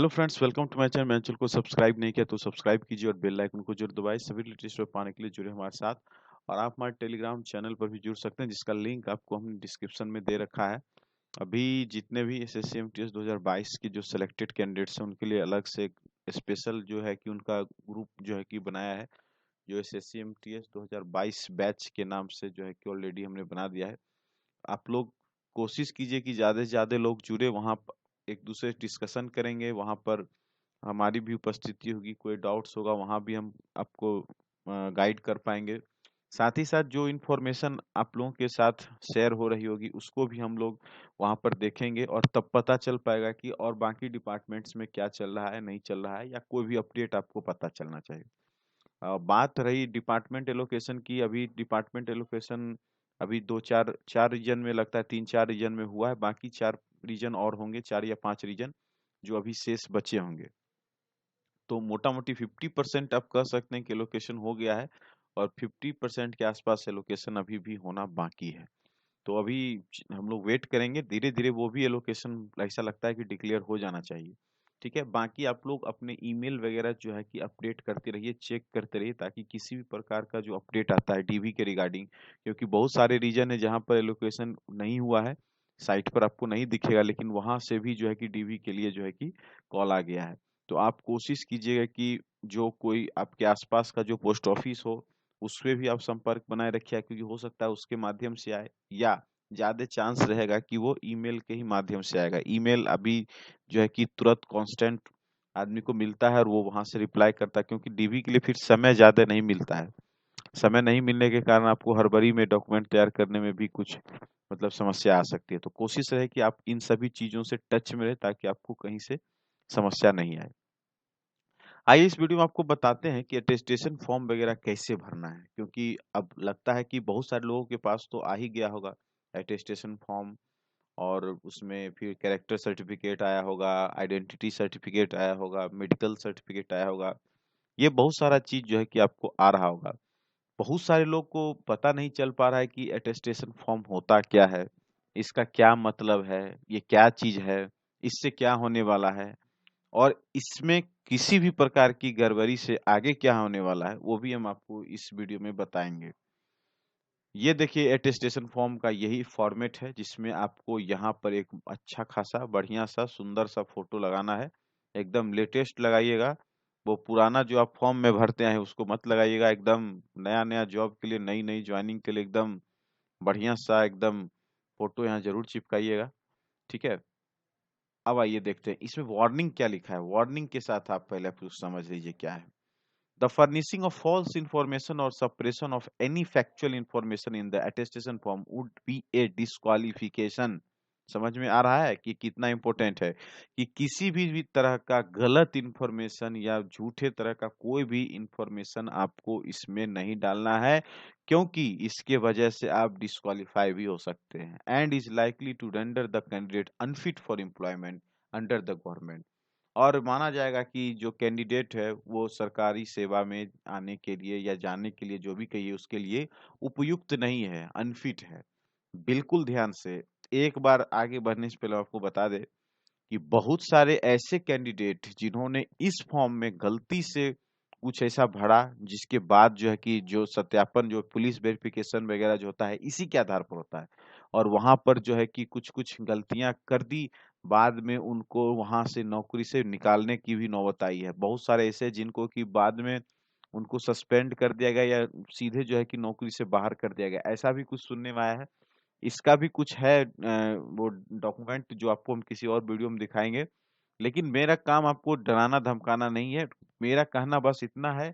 Hello friends, welcome to my channel. मेरे channel को subscribe नहीं किया तो सब्सक्राइब कीजिए और बेल आइकन को जरूर दबाइए। सभी लेटेस्ट पाने के लिए जुड़े हमारे साथ। और आप हमारे टेलीग्राम चैनल पर भी जुड़ सकते हैं, जिसका लिंक आपको हमने डिस्क्रिप्शन में दे रखा है। अभी जितने भी एसएससी एमटीएस 2022 के जो सिलेक्टेड कैंडिडेट्स हैं, उनके लिए अलग से एक स्पेशल जो है कि उनका ग्रुप जो है कि बनाया है, जो एसएससी एमटीएस 2022 बैच के नाम से जो है कि ऑलरेडी हमने बना दिया है। आप लोग कोशिश कीजिए कि ज़्यादा से ज़्यादा लोग जुड़े, वहाँ एक दूसरे से डिस्कशन करेंगे, वहाँ पर हमारी भी उपस्थिति होगी, कोई डाउट्स होगा वहाँ भी हम आपको गाइड कर पाएंगे। साथ ही साथ जो इन्फॉर्मेशन आप लोगों के साथ शेयर हो रही होगी, उसको भी हम लोग वहाँ पर देखेंगे और तब पता चल पाएगा कि और बाकी डिपार्टमेंट्स में क्या चल रहा है, नहीं चल रहा है, या कोई भी अपडेट आपको पता चलना चाहिए। बात रही डिपार्टमेंट एलोकेशन की, अभी डिपार्टमेंट एलोकेशन अभी दो चार चार रीजन में लगता है, 3-4 रीजन में हुआ है। बाकी 4 रीजन और होंगे, 4 या 5 रीजन जो अभी शेष बचे होंगे। तो मोटा-मोटी 50% आप कह सकते हैं कि एलोकेशन हो गया है और 50% के आसपास एलोकेशन अभी भी होना बाकी है। तो अभी हम लोग वेट करेंगे, धीरे-धीरे वो भी एलोकेशन ऐसा लगता है कि डिक्लेयर हो जाना चाहिए। ठीक है? बाकी आप लोग अपने ईमेल वगैरह जो है कि अपडेट करते रहिए, चेक करते रहिए, ताकि किसी भी प्रकार का जो अपडेट आता है डीवी के रिगार्डिंग, क्योंकि बहुत सारे रीजन है जहाँ पर एलोकेशन नहीं हुआ है, साइट पर आपको नहीं दिखेगा, लेकिन वहाँ से भी जो है कि डीवी के लिए जो है कि कॉल आ गया है। तो आप कोशिश कीजिएगा कि जो कोई आपके आसपास का जो पोस्ट ऑफिस हो, उसपे भी आप संपर्क बनाए रखिए, क्योंकि हो सकता है उसके माध्यम से आए, या ज़्यादा चांस रहेगा कि वो ईमेल के ही माध्यम से आएगा। ईमेल अभी जो है कि तुरंत कांस्टेंट आदमी को मिलता है और वो वहाँ से रिप्लाई करता है, क्योंकि डीवी के लिए फिर समय ज़्यादा नहीं मिलता है। समय नहीं मिलने के कारण आपको हड़बड़ी में डॉक्यूमेंट तैयार करने में भी कुछ मतलब समस्या आ सकती है। तो कोशिश रहे कि आप इन सभी चीज़ों से टच में रहें, ताकि आपको कहीं से समस्या नहीं आए। आइए इस वीडियो में आपको बताते हैं कि अटेस्टेशन फॉर्म वगैरह कैसे भरना है, क्योंकि अब लगता है कि बहुत सारे लोगों के पास तो आ ही गया होगा अटेस्टेशन फॉर्म, और उसमें फिर कैरेक्टर सर्टिफिकेट आया होगा, आइडेंटिटी सर्टिफिकेट आया होगा, मेडिकल सर्टिफिकेट आया होगा। ये बहुत सारा चीज जो है कि आपको आ रहा होगा। बहुत सारे लोग को पता नहीं चल पा रहा है कि अटेस्टेशन फॉर्म होता क्या है, इसका क्या मतलब है, ये क्या चीज है, इससे क्या होने वाला है, और इसमें किसी भी प्रकार की गड़बड़ी से आगे क्या होने वाला है, वो भी हम आपको इस वीडियो में बताएंगे। ये देखिए अटेस्टेशन फॉर्म का यही फॉर्मेट है, जिसमें आपको यहाँ पर एक अच्छा खासा बढ़िया सा सुंदर सा फोटो लगाना है। एकदम लेटेस्ट लगाइएगा। वो पुराना जो आप फॉर्म में भरते हैं उसको मत लगाइएगा। एकदम नया नया जॉब के लिए, नई नई ज्वाइनिंग के लिए एकदम बढ़िया सा एकदम फोटो यहाँ जरूर चिपकाइएगा। ठीक है? अब आइए देखते हैं इसमें वार्निंग क्या लिखा है। वार्निंग के साथ आप पहले कुछ समझ लीजिए क्या है। The furnishing of false information or suppression of any factual information in the attestation form would be a disqualification। समझ में आ रहा है कि कितना इंपॉर्टेंट है कि किसी भी तरह का गलत इंफॉर्मेशन या झूठे तरह का कोई भी इंफॉर्मेशन आपको इसमें नहीं डालना है, क्योंकि इसके वजह से आप डिस्क्वालीफाई भी हो सकते हैं, and is likely to render the candidate unfit for employment under the government. और माना जाएगा कि जो कैंडिडेट है वो सरकारी सेवा में आने के लिए या जाने के लिए, जो भी कहिए, उसके लिए उपयुक्त नहीं है, अनफिट है। बिल्कुल ध्यान से एक बार आगे बढ़ने से पहले आपको बता दें कि बहुत सारे ऐसे कैंडिडेट जिन्होंने इस फॉर्म में गलती से कुछ ऐसा भरा, जिसके बाद जो है कि जो सत्यापन, जो पुलिस वेरिफिकेशन वगैरह जो होता है, इसी के आधार पर होता है, और वहां पर जो है कि कुछ कुछ गलतियां कर दी, बाद में उनको वहां से नौकरी से निकालने की भी नौबत आई है। बहुत सारे ऐसे जिनको कि बाद में उनको सस्पेंड कर दिया गया, या सीधे जो है कि नौकरी से बाहर कर दिया गया, ऐसा भी कुछ सुनने में आया है। इसका भी कुछ है वो डॉक्यूमेंट जो आपको हम किसी और वीडियो में दिखाएँगे। लेकिन मेरा काम आपको डराना धमकाना नहीं है। मेरा कहना बस इतना है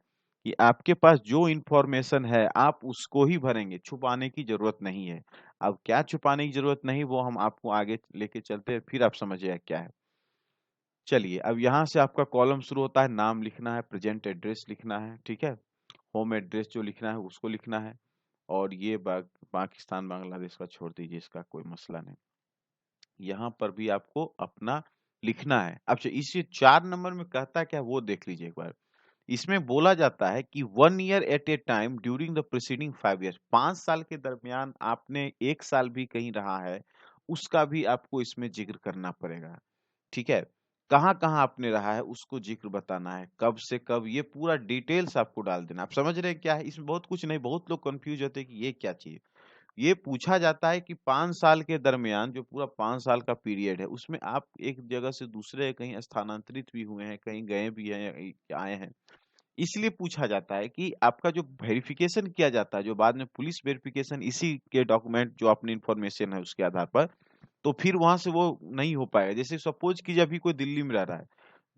कि आपके पास जो इन्फॉर्मेशन है आप उसको ही भरेंगे, छुपाने की ज़रूरत नहीं है। अब क्या छुपाने की ज़रूरत नहीं, वो हम आपको आगे लेके चलते हैं, फिर आप समझिएगा क्या है। चलिए, अब यहाँ से आपका कॉलम शुरू होता है, नाम लिखना है, प्रेज़ेंट एड्रेस लिखना है, ठीक है? होम एड्रेस जो लिखना है उसको लिखना है, और ये पाकिस्तान, बांग्लादेश का छोड़ दीजिए, इसका कोई मसला नहीं। यहाँ पर भी आपको अपना लिखना है। अच्छा, इस 4 नंबर में कहता क्या है वो देख लीजिए एक बार। इसमें बोला जाता है कि 1 year at a time during the preceding 5 years, 5 साल के दरमियान आपने 1 साल भी कहीं रहा है, उसका भी आपको इसमें ज़िक्र करना पड़ेगा। ठीक है? कहाँ-कहाँ आपने रहा है उसको ज़िक्र बताना है, कब से कब ये पूरा डिटेल्स आपको डाल देना है। आप समझ रहे हैं क्या है? इसमें बहुत कुछ नहीं, बहुत लोग कन्फ्यूज़ होते हैं कि ये क्या चीज़ है? ये पूछा जाता है कि 5 साल के दरमियान जो पूरा 5 साल का पीरियड है, उसमें आप एक जगह से दूसरे कहीं स्थानांतरित भी हुए हैं, कहीं गए भी हैं या आए हैं। इसलिए पूछा जाता है कि आपका जो वेरिफिकेशन किया जाता है, जो बाद में पुलिस वेरिफिकेशन इसी के डॉक्यूमेंट जो अपनी इन्फॉर्मेशन है उसके आधार पर, तो फिर वहाँ से वो नहीं हो पाएगा। जैसे सपोज़ कीजिए अभी कोई दिल्ली में रह रहा है,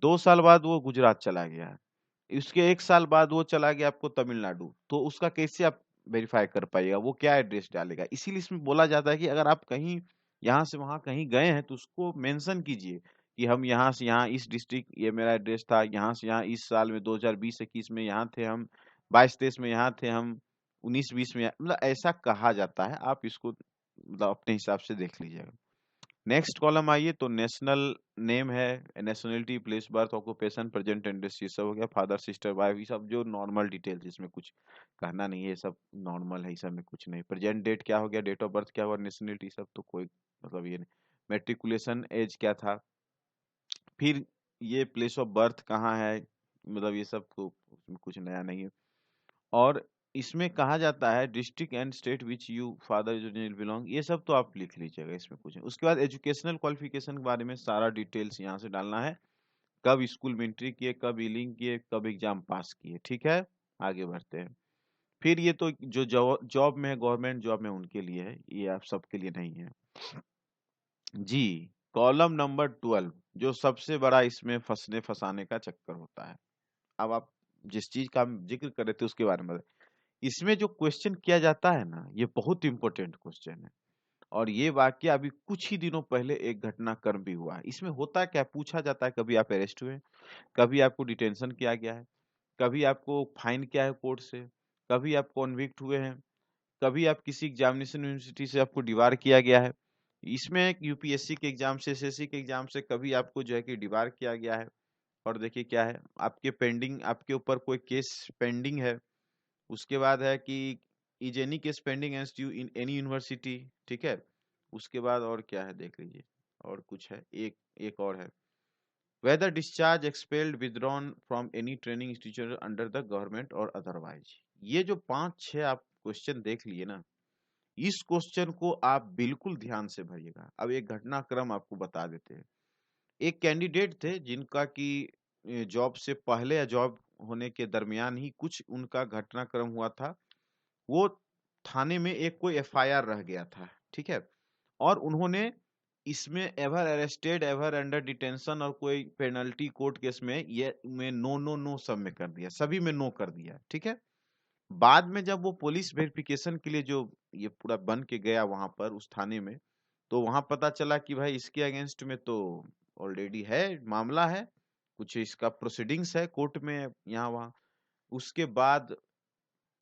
2 साल बाद वो गुजरात चला गया है। उसके 1 साल बाद वो चला गया आपको तमिलनाडु, तो उसका कैसे आप वेरीफ़ाई कर पाइएगा? वो क्या एड्रेस डालेगा? इसीलिए इसमें बोला जाता है कि अगर आप कहीं यहाँ से वहाँ कहीं गए हैं, तो उसको मेंशन कीजिए कि हम यहाँ से यहाँ इस डिस्ट्रिक्ट ये मेरा एड्रेस था, यहाँ से यहाँ इस साल में 2020-21 में यहाँ थे हम, 22-23 में यहाँ थे हम, 19-20 में मतलब ऐसा कहा जाता है। आप इसको मतलब अपने हिसाब से देख लीजिएगा। नेक्स्ट कॉलम आइए तो नेशनल नेम है, nationality, place birth, occupation, present industry, सब हो गया। फादर, सिस्टर, वाइफ, ये सब जो नॉर्मल डिटेल्स, इसमें कुछ कहना नहीं है, ये सब नॉर्मल है, इस सब में कुछ नहीं। प्रेजेंट डेट क्या हो गया, डेट ऑफ बर्थ क्या हुआ, नेशनैलिटी, सब तो कोई मतलब ये नहीं। मेट्रिकुलेशन एज क्या था, फिर ये प्लेस ऑफ बर्थ कहाँ है, मतलब ये सब तो उसमें कुछ नया नहीं है। और इसमें कहा जाता है district and state which you father belong, ये सब तो आप लिख लीजिएगा, इसमें कुछ नहीं। उसके बाद एजुकेशनल क्वालिफिकेशन के बारे में सारा डिटेल्स यहाँ से डालना है, कब स्कूल में एंट्री किए, कब ईलिंग किए, कब एग्जाम पास किए। ठीक है, आगे बढ़ते हैं। फिर ये तो जो जॉब में है, गवर्नमेंट जॉब में उनके लिए है, ये आप सबके लिए नहीं है जी। कॉलम नंबर 12 जो सबसे बड़ा इसमें फंसने फंसाने का चक्कर होता है। अब आप जिस चीज का हम जिक्र कर रहे थे उसके बारे में इसमें जो क्वेश्चन किया जाता है ना, ये बहुत इंपॉर्टेंट क्वेश्चन है। और ये वाकया अभी कुछ ही दिनों पहले एक घटनाक्रम भी हुआ है। इसमें होता क्या, पूछा जाता है कभी आप अरेस्ट हुए, कभी आपको डिटेंशन किया गया है, कभी आपको फाइन किया है कोर्ट से, कभी आप कॉन्विक्ट हुए हैं, कभी आप किसी एग्जामिनेशन यूनिवर्सिटी से आपको डिबार किया गया है। इसमें यूपीएससी के एग्जाम से, एसएससी के एग्जाम से कभी आपको जो है कि डिबार किया गया है। और देखिए क्या है, आपके पेंडिंग, आपके ऊपर कोई केस पेंडिंग है। उसके बाद है कि is any case pending against you in any university. ठीक है, उसके बाद और क्या है देख लीजिए, और कुछ है, एक एक और है, whether discharged, expelled, withdrawn from any training institute under the government और अदरवाइज। ये जो 5-6 आप क्वेश्चन देख लिए ना, इस क्वेश्चन को आप बिल्कुल ध्यान से भरिएगा। अब एक घटनाक्रम आपको बता देते हैं। एक कैंडिडेट थे जिनका कि जॉब से पहले या जॉब होने के दरमियान ही कुछ उनका घटनाक्रम हुआ था। वो थाने में एक कोई एफआईआर रह गया था, ठीक है, और उन्होंने इसमें ever arrested, ever under detention और कोई पेनल्टी कोर्ट केस में ये में नो नो नो सब में कर दिया, सभी में नो कर दिया। ठीक है, बाद में जब वो पुलिस वेरिफिकेशन के लिए जो ये पूरा बन के गया वहां पर उस थाने में, तो वहां पता चला कि भाई इसके अगेंस्ट में तो ऑलरेडी है, मामला है, कुछ इसका प्रोसीडिंग्स है कोर्ट में यहाँ वहाँ। उसके बाद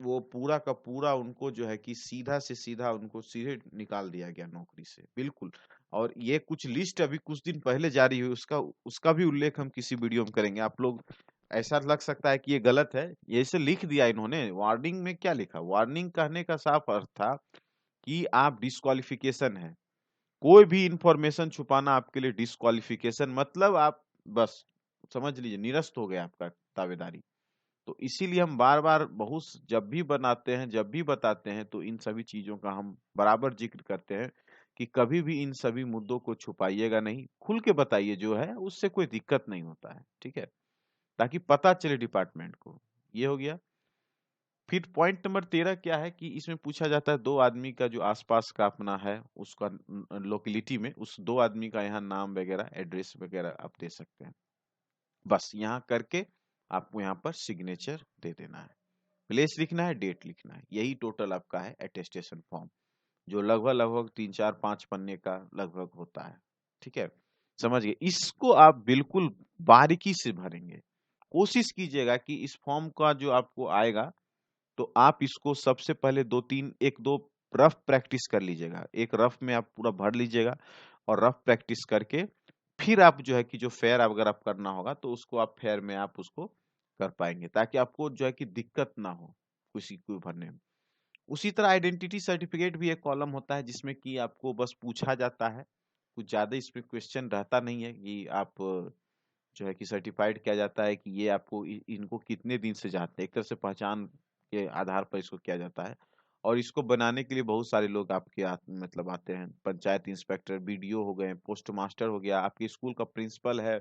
वो पूरा का पूरा उनको जो है कि सीधा से सीधा उनको सीधे निकाल दिया गया नौकरी से, बिल्कुल। और ये कुछ लिस्ट अभी कुछ दिन पहले जारी हुई, उसका उसका भी उल्लेख हम किसी वीडियो में करेंगे। आप लोग ऐसा लग सकता है कि ये गलत है, ये ऐसे लिख दिया इन्होंने, वार्निंग में क्या लिखा, वार्निंग कहने का साफ अर्थ था कि आप डिस्क्वालिफिकेशन है, कोई भी इंफॉर्मेशन छुपाना आपके लिए डिस्क्वालिफिकेशन, मतलब आप बस समझ लीजिए निरस्त हो गया आपका दावेदारी। तो इसीलिए हम बार-बार बहुत जब भी बनाते हैं, जब भी बताते हैं, तो इन सभी चीज़ों का हम बराबर ज़िक्र करते हैं कि कभी भी इन सभी मुद्दों को छुपाइएगा नहीं, खुल के बताइए जो है, उससे कोई दिक्कत नहीं होता है, ठीक है? ताकि पता चले डिपार्टमेंट को। ये हो गया। फिर पॉइंट नंबर 13 क्या है कि इसमें पूछा जाता है 2 आदमी का जो आस-पास का अपना है, उसका लोकेलिटी में उस 2 आदमी का यहाँ नाम वगैरह, एड्रेस वगैरह आप दे सकते हैं। बस यहाँ करके आपको यहाँ पर सिग्नेचर दे देना है। प्लेस लिखना है, डेट लिखना है, यही टोटल आपका है अटेस्टेशन फॉर्म, जो लगभग लगभग 3-4-5 पन्ने का लगभग होता है। ठीक है, समझ गए। इसको आप बिल्कुल बारीकी से भरेंगे। कोशिश कीजिएगा कि इस फॉर्म का जो आपको आएगा, तो आप इसको सबसे पहले 2-3 1-2 रफ प्रैक्टिस कर लीजिएगा। एक रफ में आप पूरा भर लीजिएगा और रफ प्रैक्टिस करके फिर आप जो है कि जो फेयर अगर आप करना होगा तो उसको आप फेयर में आप उसको कर पाएंगे, ताकि आपको जो है कि दिक्कत ना हो किसी को भरने में। उसी तरह आइडेंटिटी सर्टिफिकेट भी एक कॉलम होता है जिसमें कि आपको बस पूछा जाता है, कुछ ज्यादा इसमें क्वेश्चन रहता नहीं है कि आप जो है कि सर्टिफाइड किया जाता है कि ये आपको इनको कितने दिन से जानते हैं, एक तरह से पहचान के आधार पर इसको किया जाता है। और इसको बनाने के लिए बहुत सारे लोग आपके मतलब आते हैं, पंचायत इंस्पेक्टर, बीडीओ हो गए, पोस्ट मास्टर हो गया, आपके स्कूल का प्रिंसिपल है,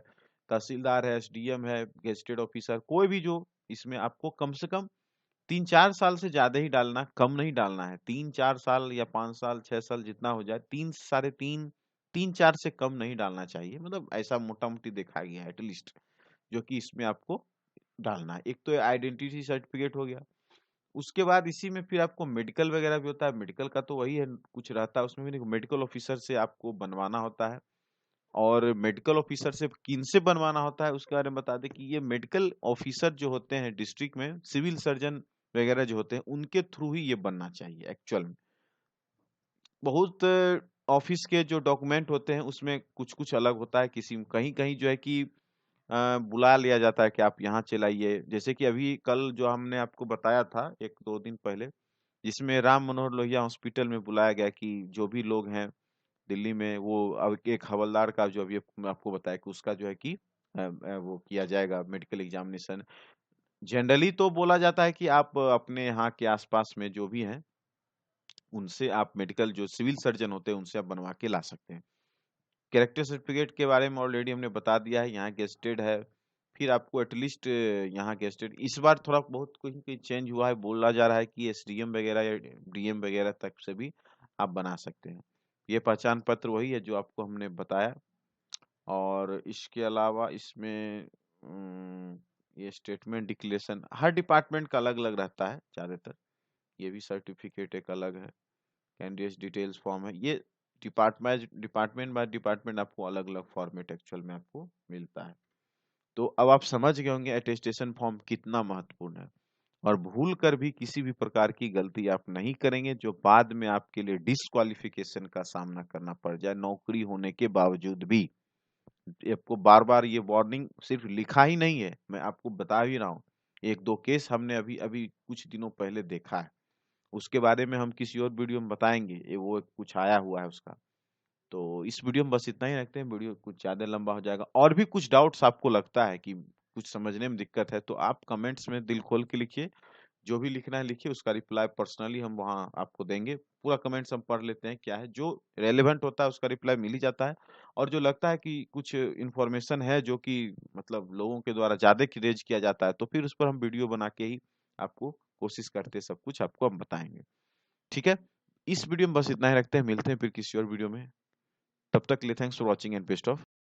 तहसीलदार है, एसडीएम है, गेजेटेड ऑफिसर, कोई भी जो इसमें आपको कम से कम 3-4 साल से ज्यादा ही डालना, कम नहीं डालना है। 3-4 साल या 5 साल 6 साल जितना हो जाए, 3 साढ़े 3, 3-4 से कम नहीं डालना चाहिए, मतलब ऐसा मोटा मोटी देखा गया है एटलीस्ट, जो कि इसमें आपको डालना है। एक तो आइडेंटिटी सर्टिफिकेट हो गया, उसके बाद इसी में फिर आपको मेडिकल वगैरह भी होता है। मेडिकल का तो वही है, कुछ रहता है उसमें भी नहीं, मेडिकल ऑफिसर से आपको बनवाना होता है। और मेडिकल ऑफिसर से किन से बनवाना होता है उसके बारे में बता दें कि ये मेडिकल ऑफिसर जो होते हैं डिस्ट्रिक्ट में, सिविल सर्जन वगैरह जो होते हैं, उनके थ्रू ही ये बनना चाहिए एक्चुअल में। बहुत ऑफिस के जो डॉक्यूमेंट होते हैं उसमें कुछ कुछ अलग होता है, किसी कहीं कहीं जो है कि बुला लिया जाता है कि आप यहाँ चलाइए। जैसे कि अभी कल जो हमने आपको बताया था 1-2 दिन पहले, जिसमें राम मनोहर लोहिया हॉस्पिटल में बुलाया गया कि जो भी लोग हैं दिल्ली में, वो अब एक हवलदार का जो अभी मैं आपको बताया कि उसका जो है कि वो किया जाएगा मेडिकल एग्जामिनेशन। जनरली तो बोला जाता है कि आप अपने यहाँ के आसपास में जो भी हैं उनसे आप मेडिकल, जो सिविल सर्जन होते हैं उनसे आप बनवा के ला सकते हैं। कैरेक्टर सर्टिफिकेट के बारे में ऑलरेडी हमने बता दिया है, यहाँ गेस्टेड है। फिर आपको एटलीस्ट यहाँ गेस्टेड इस बार थोड़ा बहुत कहीं कहीं चेंज हुआ है, बोला जा रहा है कि एसडीएम वगैरह या डीएम वगैरह तक से भी आप बना सकते हैं। ये पहचान पत्र वही है जो आपको हमने बताया। और इसके अलावा इसमें ये स्टेटमेंट डिक्लेरेशन हर डिपार्टमेंट का अलग अलग रहता है ज़्यादातर। ये भी सर्टिफिकेट एक अलग है। कैंडिडेट डिटेल्स फॉर्म है, ये डिपार्टमेंट डिपार्टमेंट बाय डिपार्टमेंट आपको अलग अलग फॉर्मेट एक्चुअल में आपको मिलता है। तो अब आप समझ गए होंगे अटेस्टेशन फॉर्म कितना महत्वपूर्ण है। और भूल कर भी किसी भी प्रकार की गलती आप नहीं करेंगे जो बाद में आपके लिए डिस्क्वालिफिकेशन का सामना करना पड़ जाए नौकरी होने के बावजूद भी। ये आपको बार बार ये वार्निंग सिर्फ लिखा ही नहीं है, मैं आपको बता भी रहा हूँ। 1-2 केस हमने अभी अभी कुछ दिनों पहले देखा है, उसके बारे में हम किसी और वीडियो में बताएंगे, ये वो कुछ आया हुआ है उसका। तो इस वीडियो में बस इतना ही रखते हैं, वीडियो कुछ ज़्यादा लंबा हो जाएगा। और भी कुछ डाउट्स आपको लगता है कि कुछ समझने में दिक्कत है तो आप कमेंट्स में दिल खोल के लिखिए, जो भी लिखना है लिखिए, उसका रिप्लाई पर्सनली हम वहाँ आपको देंगे। पूरा कमेंट्स हम पढ़ लेते हैं, क्या है जो रेलेवेंट होता है उसका रिप्लाई मिल ही जाता है। और जो लगता है कि कुछ इन्फॉर्मेशन है जो कि मतलब लोगों के द्वारा ज़्यादा रेज किया जाता है, तो फिर उस पर हम वीडियो बना के ही आपको कोशिश करते हैं सब कुछ आपको हम बताएंगे। ठीक है, इस वीडियो में बस इतना ही रखते हैं, मिलते हैं फिर किसी और वीडियो में। तब तक के लिए thanks for watching and best of